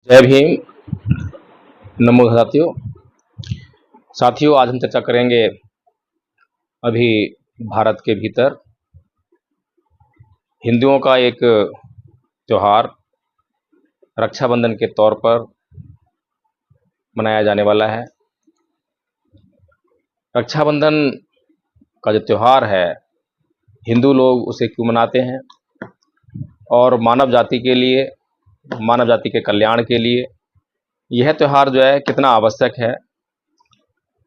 जय भीम। नमो साथियों। आज हम चर्चा करेंगे अभी भारत के भीतर हिंदुओं का एक त्योहार रक्षाबंधन के तौर पर मनाया जाने वाला है। रक्षाबंधन का जो त्योहार है, हिंदू लोग उसे क्यों मनाते हैं और मानव जाति के लिए, मानव जाति के कल्याण के लिए यह त्यौहार जो है कितना आवश्यक है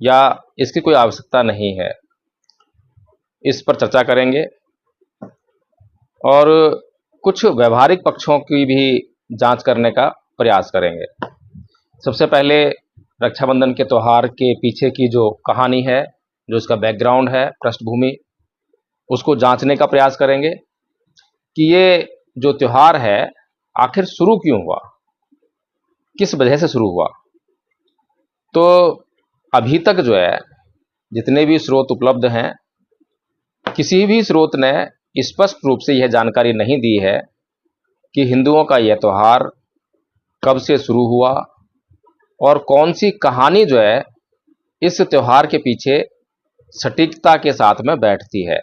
या इसकी कोई आवश्यकता नहीं है, इस पर चर्चा करेंगे और कुछ व्यवहारिक पक्षों की भी जांच करने का प्रयास करेंगे। सबसे पहले रक्षाबंधन के त्यौहार के पीछे की जो कहानी है, जो इसका बैकग्राउंड है, पृष्ठभूमि, उसको जांचने का प्रयास करेंगे कि ये जो त्यौहार है आखिर शुरू क्यों हुआ, किस वजह से शुरू हुआ। तो अभी तक जो है जितने भी स्रोत उपलब्ध हैं, किसी भी स्रोत ने स्पष्ट रूप से यह जानकारी नहीं दी है कि हिंदुओं का यह त्यौहार कब से शुरू हुआ और कौन सी कहानी जो है इस त्यौहार के पीछे सटीकता के साथ में बैठती है।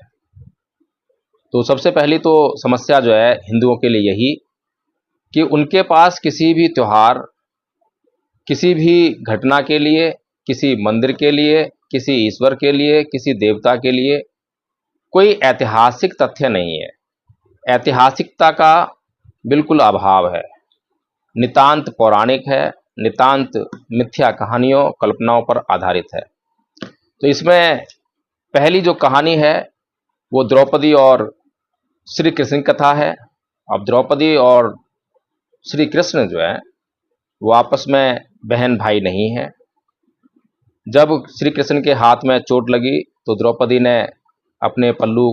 तो सबसे पहली तो समस्या जो है हिंदुओं के लिए यही कि उनके पास किसी भी त्यौहार, किसी भी घटना के लिए, किसी मंदिर के लिए, किसी ईश्वर के लिए, किसी देवता के लिए कोई ऐतिहासिक तथ्य नहीं है। ऐतिहासिकता का बिल्कुल अभाव है, नितांत पौराणिक है, नितांत मिथ्या कहानियों, कल्पनाओं पर आधारित है। तो इसमें पहली जो कहानी है वो द्रौपदी और श्री कृष्ण कथा है। अब द्रौपदी और श्री कृष्ण जो है वो आपस में बहन भाई नहीं है। जब श्री कृष्ण के हाथ में चोट लगी तो द्रौपदी ने अपने पल्लू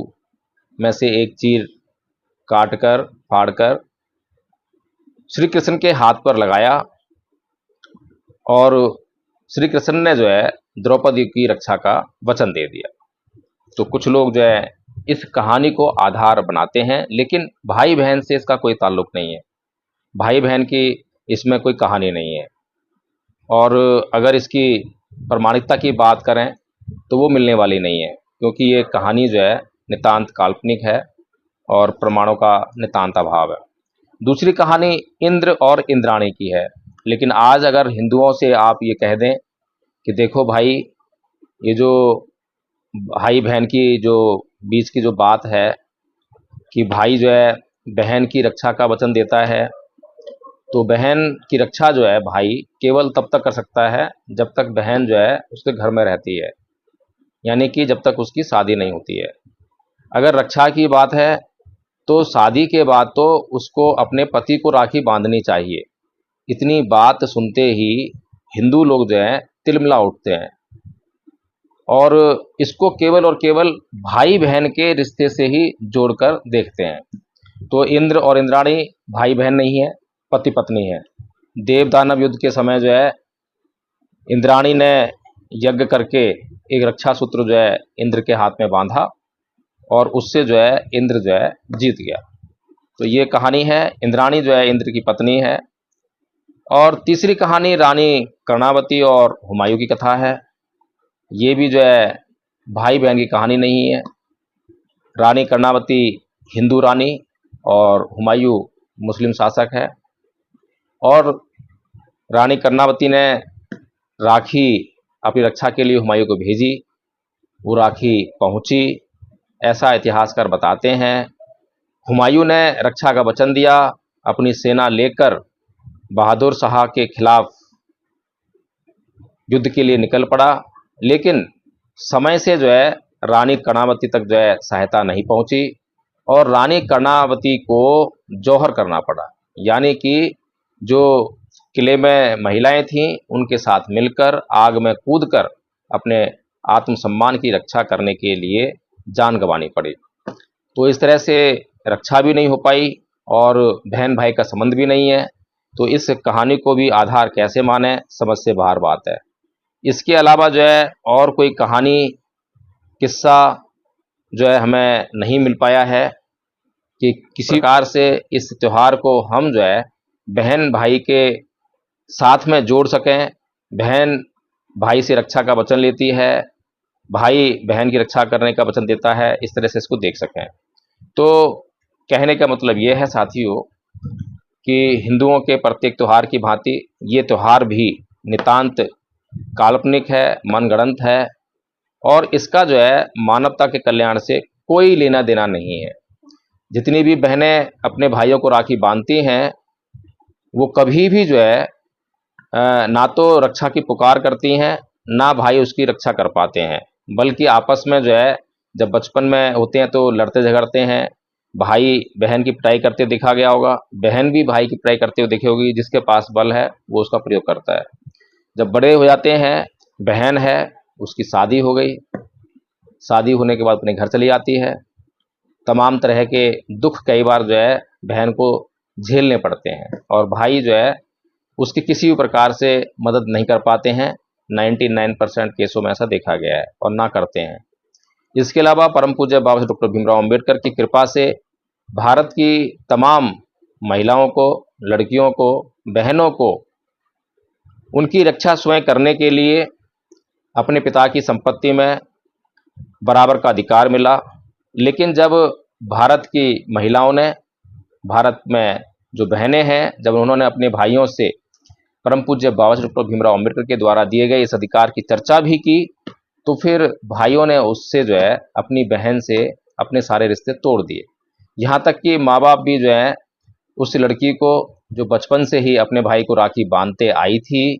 में से एक चीर काटकर फाड़कर श्री कृष्ण के हाथ पर लगाया और श्री कृष्ण ने जो है द्रौपदी की रक्षा का वचन दे दिया। तो कुछ लोग जो है इस कहानी को आधार बनाते हैं, लेकिन भाई बहन से इसका कोई ताल्लुक नहीं है। भाई बहन की इसमें कोई कहानी नहीं है और अगर इसकी प्रमाणिकता की बात करें तो वो मिलने वाली नहीं है, क्योंकि ये कहानी जो है नितांत काल्पनिक है और प्रमाणों का नितांत अभाव है। दूसरी कहानी इंद्र और इंद्राणी की है। लेकिन आज अगर हिंदुओं से आप ये कह दें कि देखो भाई, ये जो भाई बहन की जो बीच की जो बात है कि भाई जो है बहन की रक्षा का वचन देता है, तो बहन की रक्षा जो है भाई केवल तब तक कर सकता है जब तक बहन जो है उसके घर में रहती है, यानी कि जब तक उसकी शादी नहीं होती है। अगर रक्षा की बात है तो शादी के बाद तो उसको अपने पति को राखी बांधनी चाहिए। इतनी बात सुनते ही हिंदू लोग जो हैं तिलमिला उठते हैं और इसको केवल और केवल भाई बहन के रिश्ते से ही जोड़कर देखते हैं। तो इंद्र और इंद्राणी भाई बहन नहीं है, पति पत्नी है। देव दानव युद्ध के समय जो है इंद्राणी ने यज्ञ करके एक रक्षा सूत्र जो है इंद्र के हाथ में बांधा और उससे जो है इंद्र जो है जीत गया। तो ये कहानी है, इंद्राणी जो है इंद्र की पत्नी है। और तीसरी कहानी रानी कर्णावती और हुमायूं की कथा है। ये भी जो है भाई बहन की कहानी नहीं है। रानी कर्णावती हिंदू रानी और हुमायूं मुस्लिम शासक है और रानी कर्णावती ने राखी अपनी रक्षा के लिए हुमायूं को भेजी, वो राखी पहुंची, ऐसा इतिहासकार बताते हैं। हुमायूं ने रक्षा का वचन दिया, अपनी सेना लेकर बहादुर शाह के खिलाफ युद्ध के लिए निकल पड़ा, लेकिन समय से जो है रानी कर्णावती तक जो है सहायता नहीं पहुंची और रानी कर्णावती को जौहर करना पड़ा, यानी कि जो किले में महिलाएं थीं उनके साथ मिलकर आग में कूदकर अपने आत्मसम्मान की रक्षा करने के लिए जान गंवानी पड़ी। तो इस तरह से रक्षा भी नहीं हो पाई और बहन भाई का संबंध भी नहीं है। तो इस कहानी को भी आधार कैसे माने, समझ से बाहर बात है। इसके अलावा जो है और कोई कहानी, किस्सा जो है हमें नहीं मिल पाया है कि किसी प्रकार से इस त्यौहार को हम जो है बहन भाई के साथ में जोड़ सकें। बहन भाई से रक्षा का वचन लेती है, भाई बहन की रक्षा करने का वचन देता है, इस तरह से इसको देख सकें। तो कहने का मतलब ये है साथियों कि हिंदुओं के प्रत्येक त्यौहार की भांति ये त्यौहार भी नितांत काल्पनिक है, मनगढ़ंत है और इसका जो है मानवता के कल्याण से कोई लेना देना नहीं है। जितनी भी बहनें अपने भाइयों को राखी बांधती हैं वो कभी भी जो है ना तो रक्षा की पुकार करती हैं, ना भाई उसकी रक्षा कर पाते हैं, बल्कि आपस में जो है जब बचपन में होते हैं तो लड़ते झगड़ते हैं। भाई बहन की पिटाई करते हुए देखा गया होगा, बहन भी भाई की पिटाई करते हुए देखी होगी। जिसके पास बल है वो उसका प्रयोग करता है। जब बड़े हो जाते हैं, बहन है, उसकी शादी हो गई, शादी होने के बाद अपने घर चली जाती है। तमाम तरह के दुख कई बार जो है बहन को झेलने पड़ते हैं और भाई जो है उसकी किसी भी प्रकार से मदद नहीं कर पाते हैं। 99% केसों में ऐसा देखा गया है और ना करते हैं। इसके अलावा परम पूज्य बाबा साहब डॉक्टर भीमराव अंबेडकर की कृपा से भारत की तमाम महिलाओं को, लड़कियों को, बहनों को उनकी रक्षा स्वयं करने के लिए अपने पिता की संपत्ति में बराबर का अधिकार मिला। लेकिन जब भारत की महिलाओं ने, भारत में जो बहनें हैं, जब उन्होंने अपने भाइयों से परम पूज्य बाबा साहब डॉक्टर भीमराव अंबेडकर के द्वारा दिए गए इस अधिकार की चर्चा भी की, तो फिर भाइयों ने उससे जो है अपनी बहन से अपने सारे रिश्ते तोड़ दिए। यहाँ तक कि माँ बाप भी जो है उस लड़की को, जो बचपन से ही अपने भाई को राखी बांधते आई थी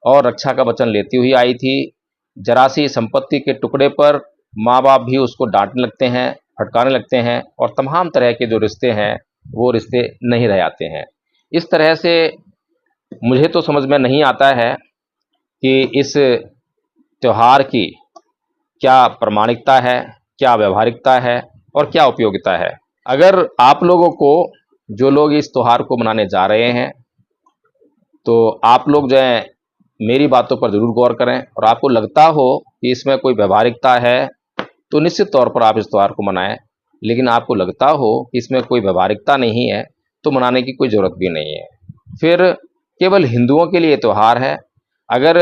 और रक्षा का वचन लेती हुई आई थी, जरा सी संपत्ति के टुकड़े पर माँ बाप भी उसको डांटने लगते हैं, फटकारने लगते हैं और तमाम तरह के जो रिश्ते हैं वो रिश्ते नहीं रह जाते हैं। इस तरह से मुझे तो समझ में नहीं आता है कि इस त्यौहार की क्या प्रामाणिकता है, क्या व्यावहारिकता है और क्या उपयोगिता है। अगर आप लोगों को, जो लोग इस त्यौहार को मनाने जा रहे हैं, तो आप लोग जो है मेरी बातों पर ज़रूर गौर करें और आपको लगता हो कि इसमें कोई व्यावहारिकता है तो निश्चित तौर पर आप इस त्यौहार को मनाएं। लेकिन आपको लगता हो कि इसमें कोई व्यावहारिकता नहीं है तो मनाने की कोई ज़रूरत भी नहीं है। फिर केवल हिंदुओं के लिए त्यौहार है। अगर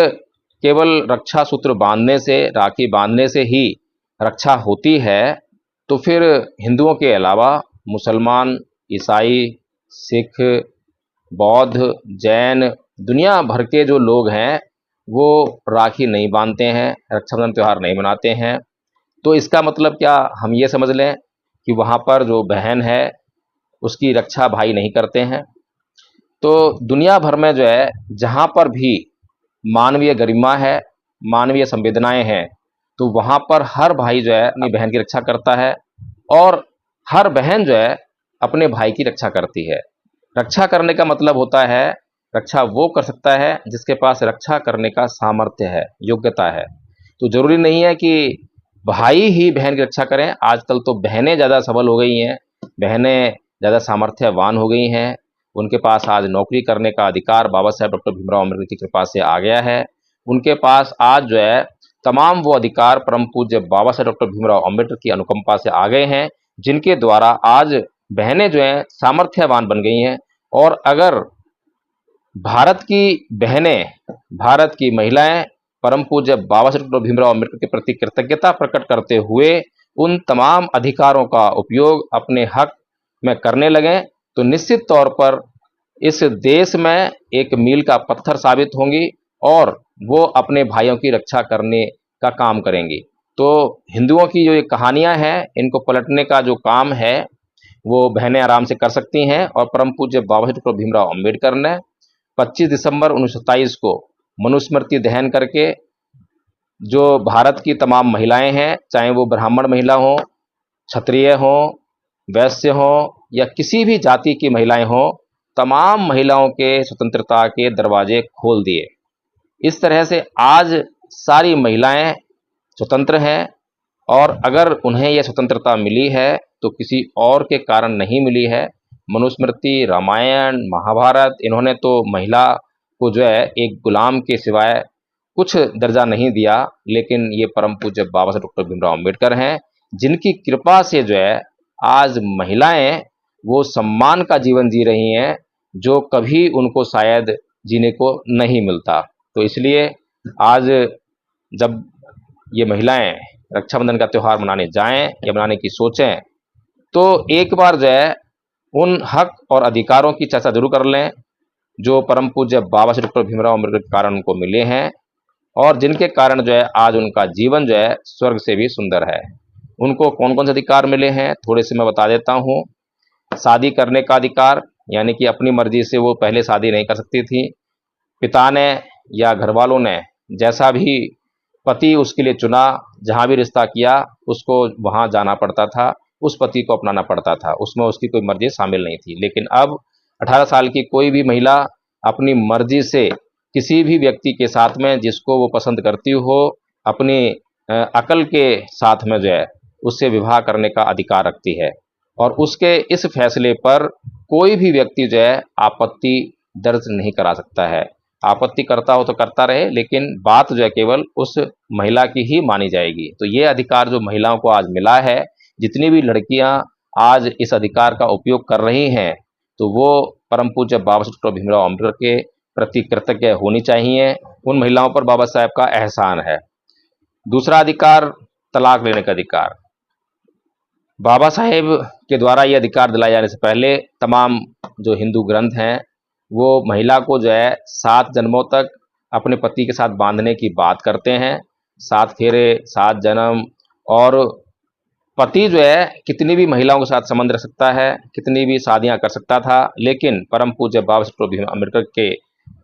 केवल रक्षा सूत्र बांधने से, राखी बांधने से ही रक्षा होती है तो फिर हिंदुओं के अलावा मुसलमान, ईसाई, सिख, बौद्ध, जैन, दुनिया भर के जो लोग हैं वो राखी नहीं बांधते हैं, रक्षाबंधन त्यौहार नहीं मनाते हैं। तो इसका मतलब क्या हम ये समझ लें कि वहाँ पर जो बहन है उसकी रक्षा भाई नहीं करते हैं? तो दुनिया भर में जो है जहाँ पर भी मानवीय गरिमा है, मानवीय संवेदनाएं हैं, तो वहाँ पर हर भाई जो है अपनी बहन की रक्षा करता है और हर बहन जो है अपने भाई की रक्षा करती है। रक्षा करने का मतलब होता है, रक्षा वो कर सकता है जिसके पास रक्षा करने का सामर्थ्य है, योग्यता है। तो जरूरी नहीं है कि भाई ही बहन की रक्षा करें। आजकल तो बहनें ज़्यादा सबल हो गई हैं, बहनें ज़्यादा सामर्थ्यवान हो गई हैं, उनके पास आज नौकरी करने का अधिकार बाबा साहेब डॉक्टर भीमराव अम्बेडकर की कृपा से आ गया है। उनके पास आज जो है तमाम वो अधिकार परम पूज्य बाबा साहेब डॉक्टर भीमराव अम्बेडकर की अनुकंपा से आ गए हैं, जिनके द्वारा आज बहनें जो हैं सामर्थ्यवान बन गई हैं। और अगर भारत की बहनें, भारत की महिलाएं परम पूज्य बाबा साहेब डॉक्टर भीमराव अम्बेडकर के प्रति कृतज्ञता प्रकट करते हुए उन तमाम अधिकारों का उपयोग अपने हक में करने लगें तो निश्चित तौर पर इस देश में एक मील का पत्थर साबित होंगी और वो अपने भाइयों की रक्षा करने का काम करेंगी। तो हिंदुओं की जो ये कहानियां हैं, इनको पलटने का जो काम है वो बहनें आराम से कर सकती हैं। और परम पूज्य बाबा साहेब डॉक्टर भीमराव अम्बेडकर ने 25 दिसंबर 1927 को मनुस्मृति दहन करके जो भारत की तमाम महिलाएं हैं, चाहे वो ब्राह्मण महिला हों, क्षत्रिय हों, वैश्य हों या किसी भी जाति की महिलाएं हों, तमाम महिलाओं के स्वतंत्रता के दरवाजे खोल दिए। इस तरह से आज सारी महिलाएं स्वतंत्र हैं और अगर उन्हें यह स्वतंत्रता मिली है तो किसी और के कारण नहीं मिली है। मनुस्मृति, रामायण, महाभारत, इन्होंने तो महिला को जो है एक गुलाम के सिवाय कुछ दर्जा नहीं दिया, लेकिन ये परम पूज्य बाबा साहेब डॉक्टर भीमराव अम्बेडकर हैं जिनकी कृपा से जो है आज महिलाएं वो सम्मान का जीवन जी रही हैं जो कभी उनको शायद जीने को नहीं मिलता। तो इसलिए आज जब ये महिलाएं रक्षाबंधन का त्यौहार मनाने जाएं या मनाने की सोचें, तो एक बार जो है उन हक और अधिकारों की चर्चा जरूर कर लें जो परम पूज्य बाबा श्री डॉक्टर भीमराव अम्बेडकर के कारण उनको मिले हैं, और जिनके कारण जो है आज उनका जीवन जो है स्वर्ग से भी सुंदर है। उनको कौन कौन से अधिकार मिले हैं थोड़े से मैं बता देता हूँ। शादी करने का अधिकार, यानी कि अपनी मर्जी से वो पहले शादी नहीं कर सकती थी। पिता ने या घर वालों ने जैसा भी पति उसके लिए चुना, जहाँ भी रिश्ता किया उसको वहाँ जाना पड़ता था, उस पति को अपनाना पड़ता था, उसमें उसकी कोई मर्जी शामिल नहीं थी। लेकिन अब 18 साल की कोई भी महिला अपनी मर्जी से किसी भी व्यक्ति के साथ में जिसको वो पसंद करती हो, अपनी अकल के साथ में जो है उससे विवाह करने का अधिकार रखती है, और उसके इस फैसले पर कोई भी व्यक्ति जो है आपत्ति दर्ज नहीं करा सकता है। आपत्ति करता हो तो करता रहे, लेकिन बात जो है केवल उस महिला की ही मानी जाएगी। तो ये अधिकार जो महिलाओं को आज मिला है, जितनी भी लड़कियां आज इस अधिकार का उपयोग कर रही हैं, तो वो परम पूज्य बाबा साहब डॉक्टर भीमराव अम्बेडकर के प्रति कृतज्ञ होनी चाहिए। उन महिलाओं पर बाबा साहब का एहसान है। दूसरा अधिकार, तलाक लेने का अधिकार। बाबा साहेब के द्वारा ये अधिकार दिलाए जाने से पहले तमाम जो हिंदू ग्रंथ हैं वो महिला को जो है 7 जन्मों तक अपने पति के साथ बांधने की बात करते हैं। 7 फेरे, 7 जन्म, और पति जो है कितनी भी महिलाओं के साथ संबंध रख सकता है, कितनी भी शादियां कर सकता था, लेकिन परम पूज्य बाबा साहब भीमराव अम्बेडकर के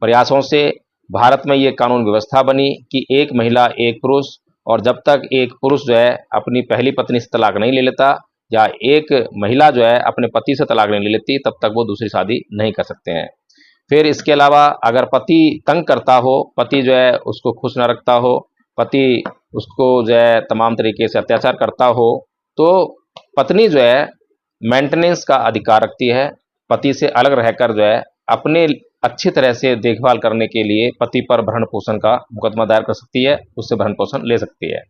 प्रयासों से भारत में ये कानून व्यवस्था बनी कि एक महिला एक पुरुष, और जब तक एक पुरुष जो है अपनी पहली पत्नी से तलाक नहीं ले लेता, या एक महिला जो है अपने पति से तलाक नहीं ले लेती, तब तक वो दूसरी शादी नहीं कर सकते हैं। फिर इसके अलावा अगर पति तंग करता हो, पति जो है उसको खुश न रखता हो, पति उसको जो है तमाम तरीके से अत्याचार करता हो, तो पत्नी जो है मेंटेनेंस का अधिकार रखती है। पति से अलग रहकर जो है अपने अच्छी तरह से देखभाल करने के लिए पति पर भरण पोषण का मुकदमा दायर कर सकती है, उससे भरण पोषण ले सकती है।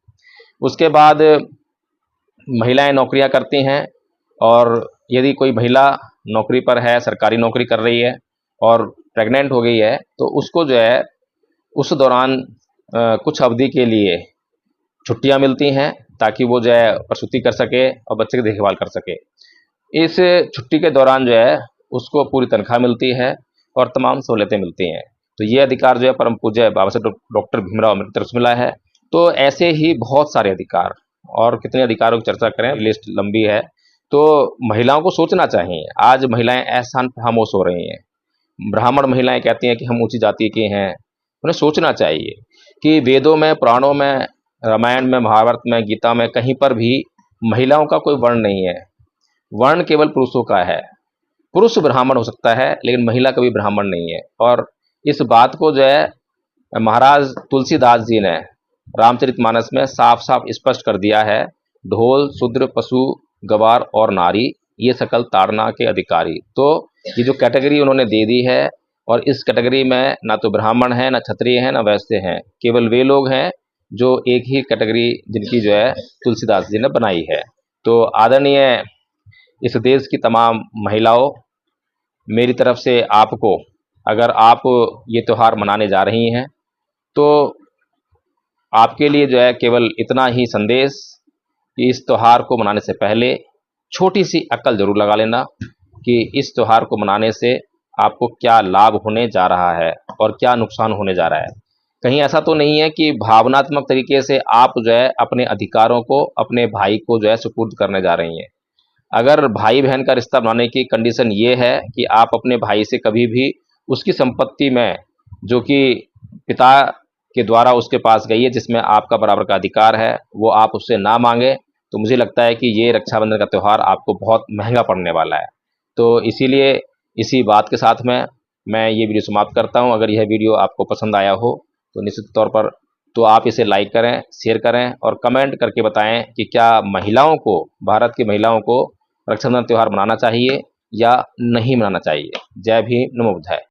उसके बाद महिलाएं नौकरियां करती हैं, और यदि कोई महिला नौकरी पर है, सरकारी नौकरी कर रही है और प्रेग्नेंट हो गई है, तो उसको जो है उस दौरान कुछ अवधि के लिए छुट्टियां मिलती हैं ताकि वो जो है प्रसूति कर सके और बच्चे की देखभाल कर सके। इस छुट्टी के दौरान जो है उसको पूरी तनख्वाह मिलती है और तमाम सहूलतें मिलती हैं। तो ये अधिकार जो है परम पूज्य बाबा साहब डॉक्टर भीमराव अम्बेडकर से मिला है। तो ऐसे ही बहुत सारे अधिकार, और कितने अधिकारों की चर्चा करें, लिस्ट लंबी है। तो महिलाओं को सोचना चाहिए। आज महिलाएं एहसान खामोश हो रही हैं। ब्राह्मण महिलाएं कहती हैं कि हम ऊंची जाति की हैं। उन्हें सोचना चाहिए कि वेदों में, पुराणों में, रामायण में, महाभारत में, गीता में कहीं पर भी महिलाओं का कोई वर्ण नहीं है। वर्ण केवल पुरुषों का है। पुरुष ब्राह्मण हो सकता है, लेकिन महिला कभी ब्राह्मण नहीं है। और इस बात को जो है महाराज तुलसीदास जी ने रामचरितमानस में साफ साफ स्पष्ट कर दिया है। ढोल, शूद्र, पशु, गवार और नारी, ये सकल ताड़ना के अधिकारी। तो ये जो कैटेगरी उन्होंने दे दी है, और इस कैटेगरी में ना तो ब्राह्मण है, ना क्षत्रिय है, ना वैश्य हैं। केवल वे लोग हैं जो एक ही कैटेगरी जिनकी जो है तुलसीदास जी ने बनाई है। तो आदरणीय इस देश की तमाम महिलाओं, मेरी तरफ से आपको, अगर आप ये त्यौहार मनाने जा रही हैं, तो आपके लिए जो है केवल इतना ही संदेश कि इस त्यौहार को मनाने से पहले छोटी सी अक्ल जरूर लगा लेना कि इस त्यौहार को मनाने से आपको क्या लाभ होने जा रहा है और क्या नुकसान होने जा रहा है। कहीं ऐसा तो नहीं है कि भावनात्मक तरीके से आप जो है अपने अधिकारों को अपने भाई को जो है सुपुर्द करने जा रही हैं। अगर भाई बहन का रिश्ता बनाने की कंडीशन ये है कि आप अपने भाई से कभी भी उसकी संपत्ति में, जो कि पिता के द्वारा उसके पास गई है, जिसमें आपका बराबर का अधिकार है, वो आप उससे ना मांगे, तो मुझे लगता है कि ये रक्षाबंधन का त्यौहार आपको बहुत महंगा पड़ने वाला है। तो इसीलिए इसी बात के साथ में मैं ये वीडियो समाप्त करता हूँ। अगर यह वीडियो आपको पसंद आया हो तो निश्चित तौर पर तो आप इसे लाइक करें, शेयर करें और कमेंट करके बताएं कि क्या महिलाओं को, भारत की महिलाओं को रक्षाबंधन त्यौहार मनाना चाहिए या नहीं मनाना चाहिए। जय भीम, नमो बुद्धाय।